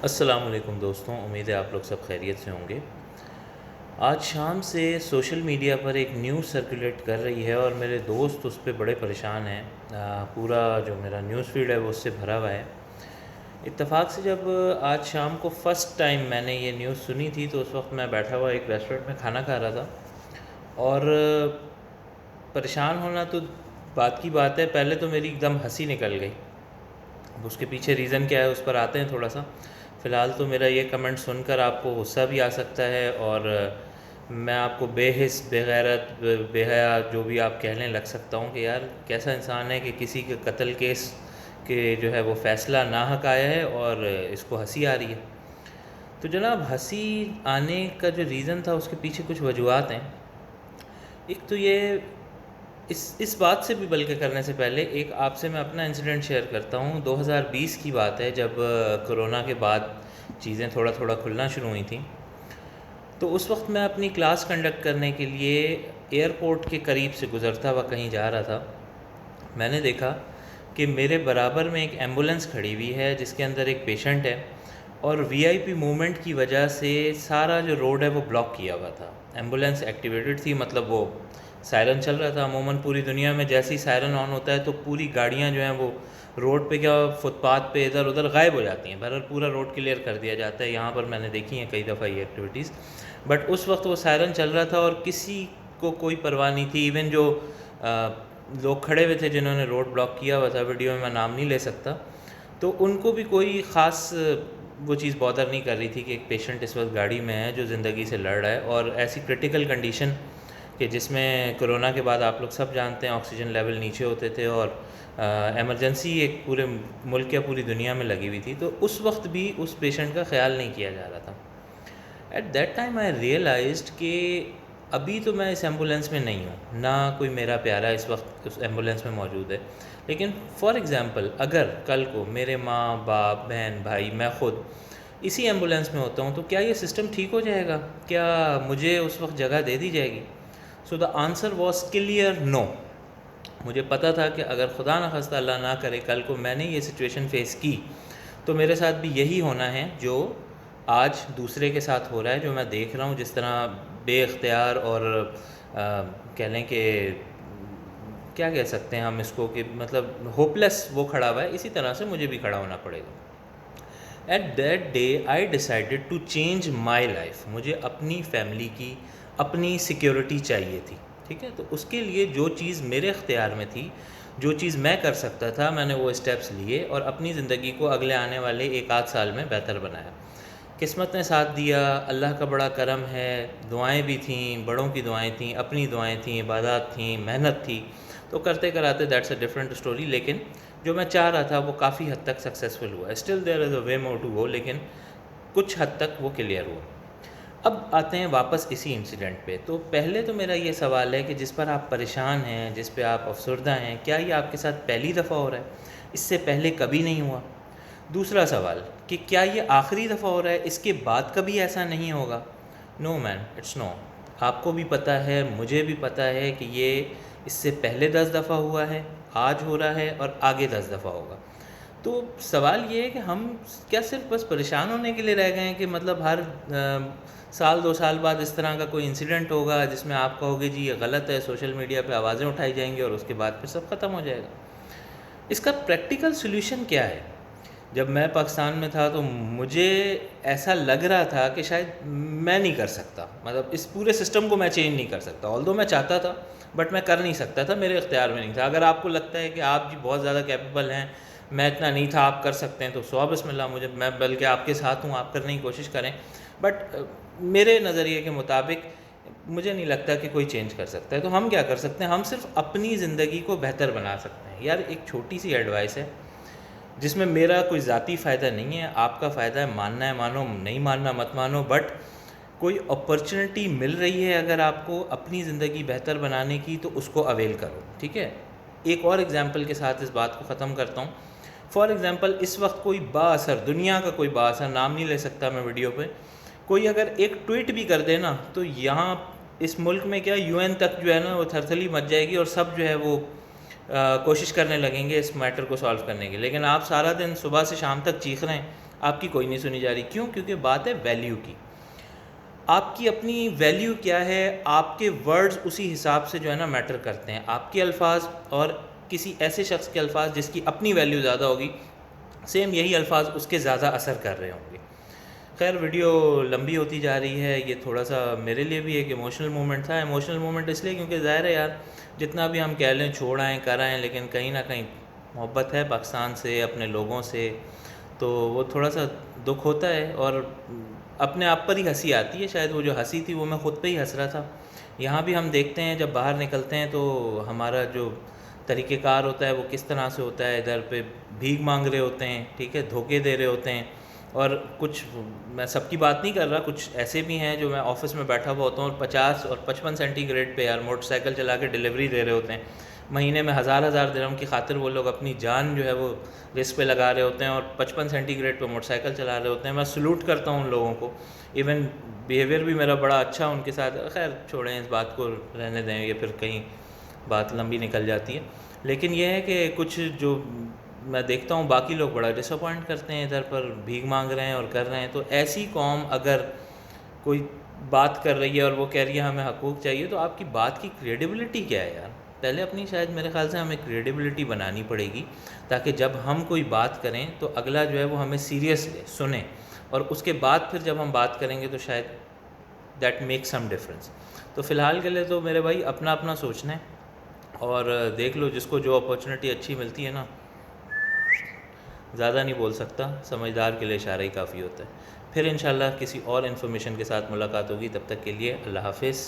السلام علیکم دوستوں، امید ہے آپ لوگ سب خیریت سے ہوں گے۔ آج شام سے سوشل میڈیا پر ایک نیوز سرکولیٹ کر رہی ہے اور میرے دوست اس پہ بڑے پریشان ہیں۔ پورا جو میرا نیوز فیڈ ہے وہ اس سے بھرا ہوا ہے۔ اتفاق سے جب آج شام کو فرسٹ ٹائم میں نے یہ نیوز سنی تھی تو اس وقت میں بیٹھا ہوا ایک ریسٹورنٹ میں کھانا کھا رہا تھا، اور پریشان ہونا تو بات کی بات ہے، پہلے تو میری ایک دم ہنسی نکل گئی۔ اب اس کے پیچھے ریزن کیا ہے اس پر آتے ہیں تھوڑا سا۔ فی الحال تو میرا یہ کمنٹ سن کر آپ کو غصہ بھی آ سکتا ہے، اور میں آپ کو بے حس، بے غیرت، بے حیا جو بھی آپ کہنے لگ سکتا ہوں کہ یار کیسا انسان ہے کہ کسی کے قتل کیس کے جو ہے وہ فیصلہ ناحق آیا ہے اور اس کو ہنسی آ رہی ہے۔ تو جناب، ہنسی آنے کا جو ریزن تھا اس کے پیچھے کچھ وجوہات ہیں۔ ایک تو یہ اس بات سے بھی بلکہ کرنے سے پہلے ایک آپ سے میں اپنا انسیڈنٹ شیئر کرتا ہوں۔ 2020 کی بات ہے، جب کرونا کے بعد چیزیں تھوڑا تھوڑا کھلنا شروع ہوئی تھیں، تو اس وقت میں اپنی کلاس کنڈکٹ کرنے کے لیے ایئرپورٹ کے قریب سے گزرتا ہوا کہیں جا رہا تھا۔ میں نے دیکھا کہ میرے برابر میں ایک ایمبولنس کھڑی ہوئی ہے جس کے اندر ایک پیشنٹ ہے، اور وی آئی پی موومنٹ کی وجہ سے سارا جو روڈ ہے وہ بلاک کیا ہوا تھا۔ ایمبولنس ایکٹیویٹڈ تھی، مطلب وہ سائرن چل رہا تھا۔ عموماً پوری دنیا میں جیسے ہی سائرن آن ہوتا ہے تو پوری گاڑیاں جو ہیں وہ روڈ پہ کیا فٹ پاتھ پہ ادھر ادھر غائب ہو جاتی ہیں، بہرحال پورا روڈ کلیئر کر دیا جاتا ہے۔ یہاں پر میں نے دیکھی ہیں کئی دفعہ یہ ایکٹیویٹیز، بٹ اس وقت وہ سائرن چل رہا تھا اور کسی کو کوئی پرواہ نہیں تھی۔ ایون جو لوگ کھڑے ہوئے تھے جنہوں نے روڈ بلاک کیا ہوا تھا، ویڈیو میں نام نہیں لے سکتا، تو ان کو بھی کوئی خاص وہ چیز بادر نہیں کر رہی تھی کہ ایک پیشنٹ اس وقت گاڑی میں ہے جو زندگی سے لڑ رہا ہے، اور ایسی کرٹیکل کنڈیشن کہ جس میں کرونا کے بعد آپ لوگ سب جانتے ہیں آکسیجن لیول نیچے ہوتے تھے، اور ایمرجنسی ایک پورے ملک یا پوری دنیا میں لگی ہوئی تھی، تو اس وقت بھی اس پیشنٹ کا خیال نہیں کیا جا رہا تھا۔ At that time I realized کہ ابھی تو میں اس ایمبولینس میں نہیں ہوں، نہ کوئی میرا پیارا اس وقت اس ایمبولینس میں موجود ہے، لیکن فار ایگزامپل اگر کل کو میرے ماں باپ بہن بھائی میں خود اسی ایمبولینس میں ہوتا ہوں تو کیا یہ سسٹم ٹھیک ہو جائے گا؟ کیا مجھے اس وقت جگہ دے دی جائے گی؟ سو دا آنسر واز کلیئر نو۔ مجھے پتہ تھا کہ اگر خدا نخواستہ اللہ نہ کرے کل کو میں نے یہ سچویشن فیس کی تو میرے ساتھ بھی یہی ہونا ہے جو آج دوسرے کے ساتھ ہو رہا ہے، جو میں دیکھ رہا ہوں جس طرح بے اختیار اور کہہ لیں کہ کیا کہہ سکتے ہیں ہم اس کو کہ مطلب ہوپلیس وہ کھڑا ہوا ہے، اسی طرح سے مجھے بھی کھڑا ہونا پڑے گا۔ At that day I decided to change my life. مجھے اپنی فیملی کی اپنی سیکیورٹی چاہیے تھی، ٹھیک ہے؟ تو اس کے لیے جو چیز میرے اختیار میں تھی، جو چیز میں کر سکتا تھا، میں نے وہ اسٹیپس لیے اور اپنی زندگی کو اگلے آنے والے ایک آدھ سال میں بہتر بنایا۔ قسمت نے ساتھ دیا، اللہ کا بڑا کرم ہے، دعائیں بھی تھیں، بڑوں کی دعائیں تھیں، اپنی دعائیں تھیں، عبادات تھیں، محنت تھی، تو کرتے کراتے دیٹس اے ڈفرینٹ اسٹوری۔ لیکن جو میں چاہ رہا تھا وہ کافی حد تک سکسیزفل ہوا۔ Still there is a way more to go, لیکن کچھ حد تک وہ کلیئر ہوا۔ اب آتے ہیں واپس اسی انسیڈنٹ پہ۔ تو پہلے تو میرا یہ سوال ہے کہ جس پر آپ پریشان ہیں، جس پہ آپ افسردہ ہیں، کیا یہ آپ کے ساتھ پہلی دفعہ ہو رہا ہے؟ اس سے پہلے کبھی نہیں ہوا؟ دوسرا سوال کہ کیا یہ آخری دفعہ ہو رہا ہے، اس کے بعد کبھی ایسا نہیں ہوگا؟ نو مین، اٹس نو۔ آپ کو بھی پتہ ہے، مجھے بھی پتہ ہے کہ یہ اس سے پہلے 10 دفعہ ہوا ہے، آج ہو رہا ہے اور آگے 10 دفعہ ہوگا۔ تو سوال یہ ہے کہ ہم کیا صرف بس پریشان ہونے کے لیے رہ گئے ہیں کہ مطلب ہر سال 2 سال بعد اس طرح کا کوئی انسیڈنٹ ہوگا جس میں آپ کہو گے جی یہ غلط ہے، سوشل میڈیا پہ آوازیں اٹھائی جائیں گی اور اس کے بعد پھر سب ختم ہو جائے گا؟ اس کا پریکٹیکل سولوشن کیا ہے؟ جب میں پاکستان میں تھا تو مجھے ایسا لگ رہا تھا کہ شاید میں نہیں کر سکتا، مطلب اس پورے سسٹم کو میں چینج نہیں کر سکتا، آلدو میں چاہتا تھا بٹ میں کر نہیں سکتا تھا، میرے اختیار میں نہیں تھا۔ اگر آپ کو لگتا ہے کہ آپ جی بہت زیادہ کیپیبل ہیں، میں اتنا نہیں تھا، آپ کر سکتے ہیں، تو سو بسم اللہ، میں بلکہ آپ کے ساتھ ہوں، آپ کرنے کی کوشش کریں، بٹ میرے نظریے کے مطابق مجھے نہیں لگتا کہ کوئی چینج کر سکتا ہے۔ تو ہم کیا کر سکتے ہیں؟ ہم صرف اپنی زندگی کو بہتر بنا سکتے ہیں۔ یار ایک چھوٹی سی ایڈوائس ہے جس میں میرا کوئی ذاتی فائدہ نہیں ہے، آپ کا فائدہ ہے، ماننا ہے مانو، نہیں ماننا مت مانو، بٹ کوئی اپرچونٹی مل رہی ہے اگر آپ کو اپنی زندگی بہتر بنانے کی تو اس کو اویل کرو، ٹھیک ہے؟ ایک اور ایگزامپل کے ساتھ اس بات کو ختم کرتا ہوں۔ فار ایگزامپل اس وقت کوئی با اثر، دنیا کا کوئی با اثر، نام نہیں لے سکتا میں ویڈیو پہ، کوئی اگر ایک ٹویٹ بھی کر دے نا تو یہاں اس ملک میں کیا یو این تک جو ہے نا وہ تھرتھلی مچ جائے گی اور سب جو ہے وہ کوشش کرنے لگیں گے اس میٹر کو سالو کرنے کی۔ لیکن آپ سارا دن صبح سے شام تک چیخ رہے ہیں، آپ کی کوئی نہیں سنی جا رہی. کیوں؟ کیونکہ بات ہے ویلیو کی. آپ کی اپنی ویلیو کیا ہے، آپ کے ورڈز اسی حساب سے جو ہے نا میٹر کرتے ہیں. آپ کے الفاظ اور کسی ایسے شخص کے الفاظ جس کی اپنی ویلیو زیادہ ہوگی، سیم یہی الفاظ اس کے زیادہ اثر کر رہے ہوں گے. خیر ویڈیو لمبی ہوتی جا رہی ہے. یہ تھوڑا سا میرے لیے بھی ایک ایموشنل مومنٹ تھا. ایموشنل مومنٹ اس لیے کیونکہ ظاہر ہے یار جتنا بھی ہم کہہ لیں چھوڑ آئیں کر آئیں، لیکن کہیں نہ کہیں محبت ہے پاکستان سے، اپنے لوگوں سے، تو وہ تھوڑا سا دکھ ہوتا ہے. اور اپنے آپ پر ہی ہنسی آتی ہے. شاید وہ جو ہنسی تھی وہ میں خود پہ ہی ہنس رہا تھا. یہاں بھی ہم دیکھتے ہیں جب باہر نکلتے ہیں تو ہمارا جو طریقہ کار ہوتا ہے وہ کس طرح سے ہوتا ہے. ادھر پہ بھیک مانگ رہے ہوتے ہیں، ٹھیک ہے، دھوکے دے رہے ہوتے ہیں. اور کچھ، میں سب کی بات نہیں کر رہا، کچھ ایسے بھی ہیں جو میں آفس میں بیٹھا ہوا ہوتا ہوں اور 50 اور 55 سینٹی گریڈ پہ یار موٹر سائیکل چلا کے ڈیلیوری دے رہے ہوتے ہیں. مہینے میں ہزار درہم کی خاطر وہ لوگ اپنی جان جو ہے وہ رسک پہ لگا رہے ہوتے ہیں اور 55 سینٹی گریڈ پہ موٹر سائیکل چلا رہے ہوتے ہیں. میں سلوٹ کرتا ہوں ان لوگوں کو. ایون بیہیویئر بھی میرا بڑا اچھا ان کے ساتھ. خیر چھوڑیں اس بات کو، رہنے دیں، یہ پھر کہیں بات لمبی نکل جاتی ہے. لیکن یہ ہے کہ کچھ جو میں دیکھتا ہوں باقی لوگ بڑا ڈس اپوائنٹ کرتے ہیں، ادھر پر بھیک مانگ رہے ہیں اور کر رہے ہیں. تو ایسی قوم اگر کوئی بات کر رہی ہے اور وہ کہہ رہی ہے ہمیں حقوق چاہیے، تو آپ کی بات کی کریڈیبلٹی کیا ہے یار؟ پہلے اپنی شاید میرے خیال سے ہمیں کریڈیبلٹی بنانی پڑے گی، تاکہ جب ہم کوئی بات کریں تو اگلا جو ہے وہ ہمیں سیریس لے، سنیں، اور اس کے بعد پھر جب ہم بات کریں گے تو شاید دیٹ میک سم ڈفرینس. تو فی الحال کے لیے تو میرے بھائی اپنا اپنا سوچنا ہے، اور دیکھ لو جس کو جو اپارچونیٹی اچھی ملتی ہے نا. زیادہ نہیں بول سکتا، سمجھدار کے لیے اشارہ ہی کافی ہوتا ہے. پھر انشاءاللہ کسی اور انفارمیشن کے ساتھ ملاقات ہوگی. تب تک کے لیے اللہ حافظ.